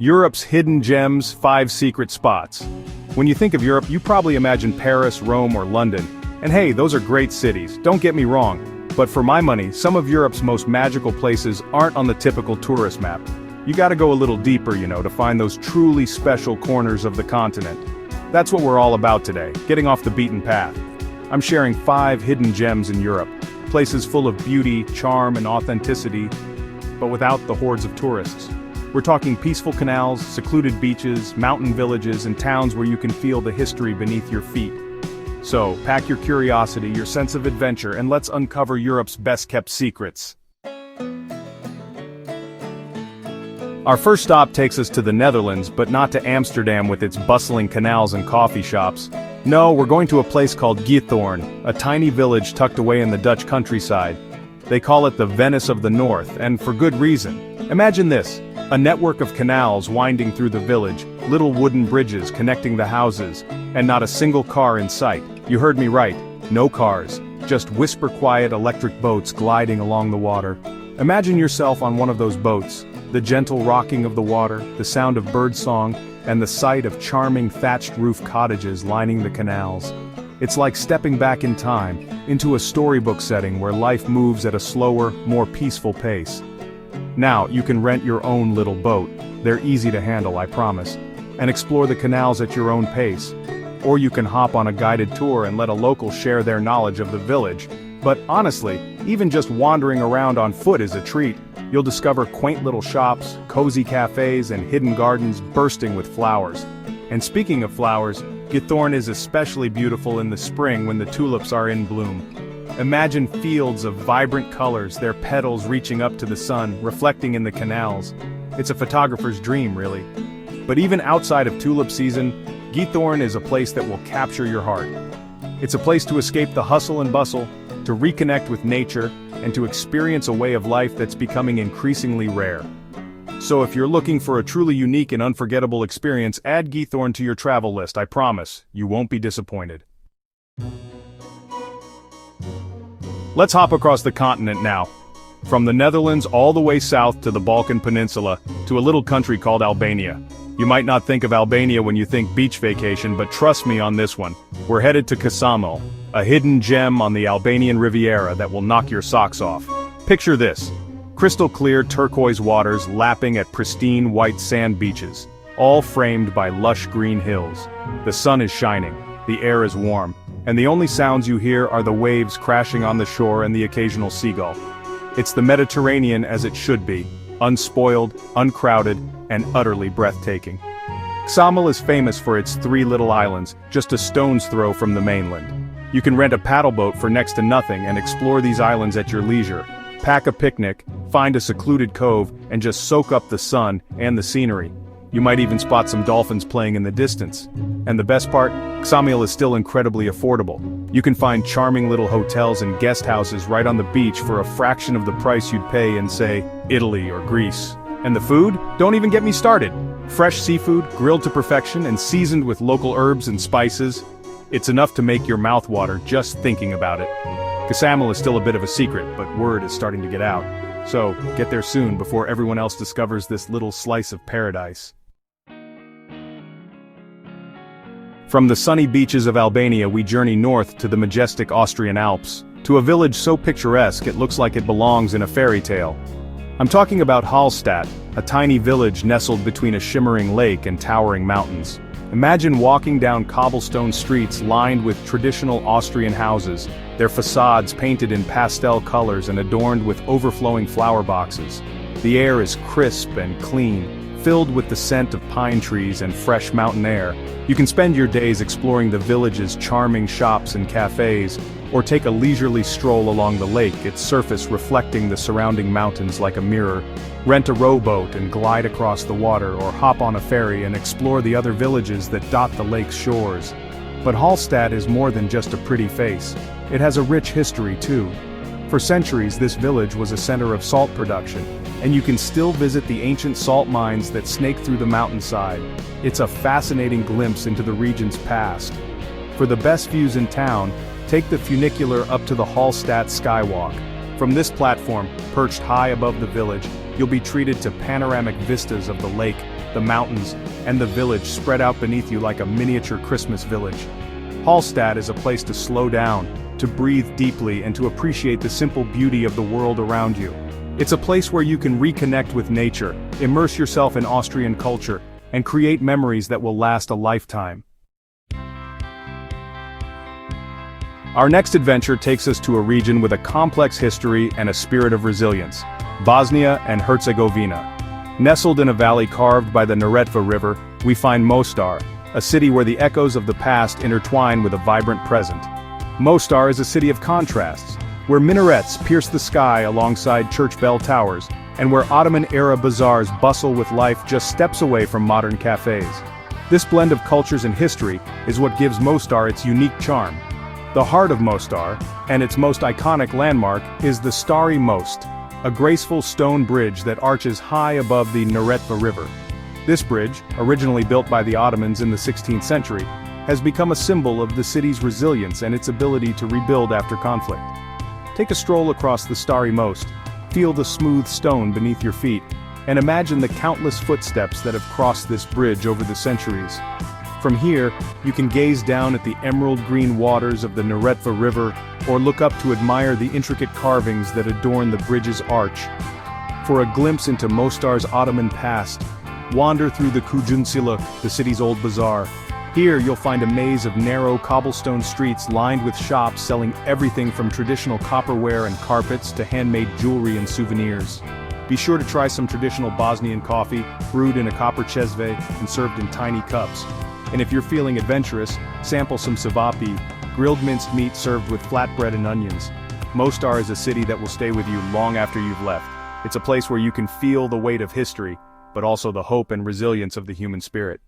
Europe's hidden gems, 5 secret spots. When you think of Europe, you probably imagine Paris, Rome, or London. And hey, those are great cities, don't get me wrong. But for my money, some of Europe's most magical places aren't on the typical tourist map. You gotta go a little deeper, to find those truly special corners of the continent. That's what we're all about today, getting off the beaten path. I'm sharing 5 hidden gems in Europe, places full of beauty, charm, and authenticity, but without the hordes of tourists. We're talking peaceful canals, secluded beaches, mountain villages, and towns where you can feel the history beneath your feet. So, pack your curiosity, your sense of adventure, and let's uncover Europe's best-kept secrets. Our first stop takes us to the Netherlands, but not to Amsterdam with its bustling canals and coffee shops. No, we're going to a place called Giethoorn, a tiny village tucked away in the Dutch countryside. They call it the Venice of the North, and for good reason. Imagine this. A network of canals winding through the village, little wooden bridges connecting the houses, and not a single car in sight. You heard me right, no cars, just whisper-quiet electric boats gliding along the water. Imagine yourself on one of those boats, the gentle rocking of the water, the sound of birdsong, and the sight of charming thatched roof cottages lining the canals. It's like stepping back in time, into a storybook setting where life moves at a slower, more peaceful pace. Now, you can rent your own little boat, they're easy to handle, I promise, and explore the canals at your own pace. Or you can hop on a guided tour and let a local share their knowledge of the village. But honestly, even just wandering around on foot is a treat. You'll discover quaint little shops, cozy cafes, and hidden gardens bursting with flowers. And speaking of flowers, Giethoorn is especially beautiful in the spring when the tulips are in bloom. Imagine fields of vibrant colors, their petals reaching up to the sun, reflecting in the canals. It's a photographer's dream, really. But even outside of tulip season, Giethoorn is a place that will capture your heart. It's a place to escape the hustle and bustle, to reconnect with nature, and to experience a way of life that's becoming increasingly rare. So if you're looking for a truly unique and unforgettable experience, add Giethoorn to your travel list, I promise, you won't be disappointed. Let's hop across the continent now. From the Netherlands all the way south to the Balkan Peninsula, to a little country called Albania. You might not think of Albania when you think beach vacation, but trust me on this one. We're headed to Ksamil, a hidden gem on the Albanian Riviera that will knock your socks off. Picture this. Crystal clear turquoise waters lapping at pristine white sand beaches, all framed by lush green hills. The sun is shining, the air is warm, and the only sounds you hear are the waves crashing on the shore and the occasional seagull. It's the Mediterranean as it should be, unspoiled, uncrowded, and utterly breathtaking. Ksamil is famous for its 3 little islands, just a stone's throw from the mainland. You can rent a paddle boat for next to nothing and explore these islands at your leisure. Pack a picnic, find a secluded cove, and just soak up the sun and the scenery. You might even spot some dolphins playing in the distance. And the best part, Ksamil is still incredibly affordable. You can find charming little hotels and guest houses right on the beach for a fraction of the price you'd pay in, say, Italy or Greece. And the food? Don't even get me started. Fresh seafood, grilled to perfection and seasoned with local herbs and spices. It's enough to make your mouth water just thinking about it. Ksamil is still a bit of a secret, but word is starting to get out. So, get there soon before everyone else discovers this little slice of paradise. From the sunny beaches of Albania we journey north to the majestic Austrian Alps, to a village so picturesque it looks like it belongs in a fairy tale. I'm talking about Hallstatt, a tiny village nestled between a shimmering lake and towering mountains. Imagine walking down cobblestone streets lined with traditional Austrian houses, their facades painted in pastel colors and adorned with overflowing flower boxes. The air is crisp and clean, filled with the scent of pine trees and fresh mountain air. You can spend your days exploring the village's charming shops and cafes, or take a leisurely stroll along the lake, its surface reflecting the surrounding mountains like a mirror. Rent a rowboat and glide across the water, or hop on a ferry and explore the other villages that dot the lake's shores. But Hallstatt is more than just a pretty face. It has a rich history too. For centuries this village was a center of salt production, and you can still visit the ancient salt mines that snake through the mountainside. It's a fascinating glimpse into the region's past. For the best views in town, take the funicular up to the Hallstatt Skywalk. From this platform, perched high above the village, you'll be treated to panoramic vistas of the lake, the mountains, and the village spread out beneath you like a miniature Christmas village. Hallstatt is a place to slow down, to breathe deeply and to appreciate the simple beauty of the world around you. It's a place where you can reconnect with nature, immerse yourself in Austrian culture, and create memories that will last a lifetime. Our next adventure takes us to a region with a complex history and a spirit of resilience, Bosnia and Herzegovina. Nestled in a valley carved by the Neretva River, we find Mostar, a city where the echoes of the past intertwine with a vibrant present. Mostar is a city of contrasts, where minarets pierce the sky alongside church bell towers, and where Ottoman-era bazaars bustle with life just steps away from modern cafes. This blend of cultures and history is what gives Mostar its unique charm. The heart of Mostar, and its most iconic landmark, is the Stari Most, a graceful stone bridge that arches high above the Neretva River. This bridge, originally built by the Ottomans in the 16th century, has become a symbol of the city's resilience and its ability to rebuild after conflict. Take a stroll across the Stari Most, feel the smooth stone beneath your feet, and imagine the countless footsteps that have crossed this bridge over the centuries. From here, you can gaze down at the emerald green waters of the Neretva River, or look up to admire the intricate carvings that adorn the bridge's arch. For a glimpse into Mostar's Ottoman past, wander through the Kujunsiluk, the city's old bazaar. Here you'll find a maze of narrow cobblestone streets lined with shops selling everything from traditional copperware and carpets to handmade jewelry and souvenirs. Be sure to try some traditional Bosnian coffee, brewed in a copper čezve and served in tiny cups. And if you're feeling adventurous, sample some cevapi, grilled minced meat served with flatbread and onions. Mostar is a city that will stay with you long after you've left. It's a place where you can feel the weight of history, but also the hope and resilience of the human spirit.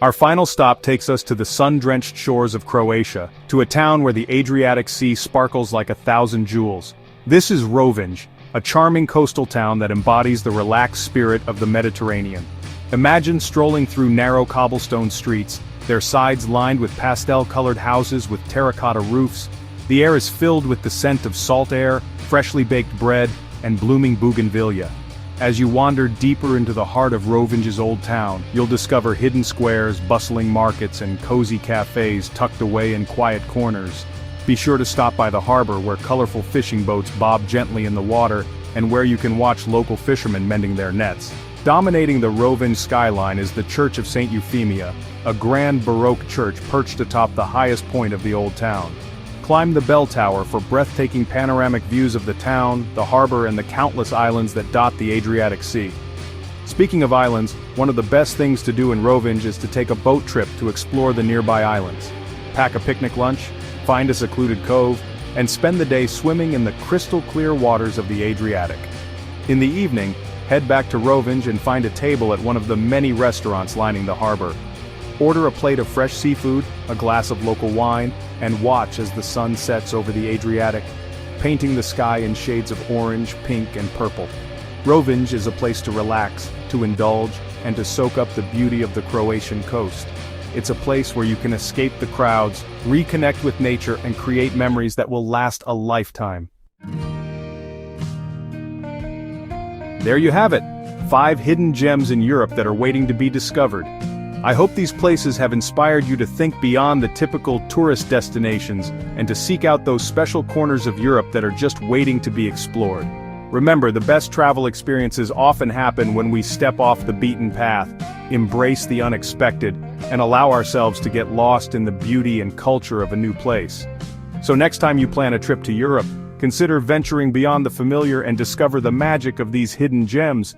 Our final stop takes us to the sun-drenched shores of Croatia, to a town where the Adriatic Sea sparkles like 1,000 jewels. This is Rovinj, a charming coastal town that embodies the relaxed spirit of the Mediterranean. Imagine strolling through narrow cobblestone streets, their sides lined with pastel-colored houses with terracotta roofs. The air is filled with the scent of salt air, freshly baked bread, and blooming bougainvillea. As you wander deeper into the heart of Rovinj's old town, you'll discover hidden squares, bustling markets, and cozy cafes tucked away in quiet corners. Be sure to stop by the harbor where colorful fishing boats bob gently in the water, and where you can watch local fishermen mending their nets. Dominating the Rovinj skyline is the Church of St. Euphemia, a grand Baroque church perched atop the highest point of the old town. Climb the bell tower for breathtaking panoramic views of the town, the harbor, and the countless islands that dot the Adriatic Sea. Speaking of islands, one of the best things to do in Rovinj is to take a boat trip to explore the nearby islands. Pack a picnic lunch, find a secluded cove, and spend the day swimming in the crystal-clear waters of the Adriatic. In the evening, head back to Rovinj and find a table at one of the many restaurants lining the harbor. Order a plate of fresh seafood, a glass of local wine, and watch as the sun sets over the Adriatic, painting the sky in shades of orange, pink, and purple. Rovinj is a place to relax, to indulge, and to soak up the beauty of the Croatian coast. It's a place where you can escape the crowds, reconnect with nature, and create memories that will last a lifetime. There you have it, 5 hidden gems in Europe that are waiting to be discovered. I hope these places have inspired you to think beyond the typical tourist destinations and to seek out those special corners of Europe that are just waiting to be explored. Remember, the best travel experiences often happen when we step off the beaten path, embrace the unexpected, and allow ourselves to get lost in the beauty and culture of a new place. So next time you plan a trip to Europe, consider venturing beyond the familiar and discover the magic of these hidden gems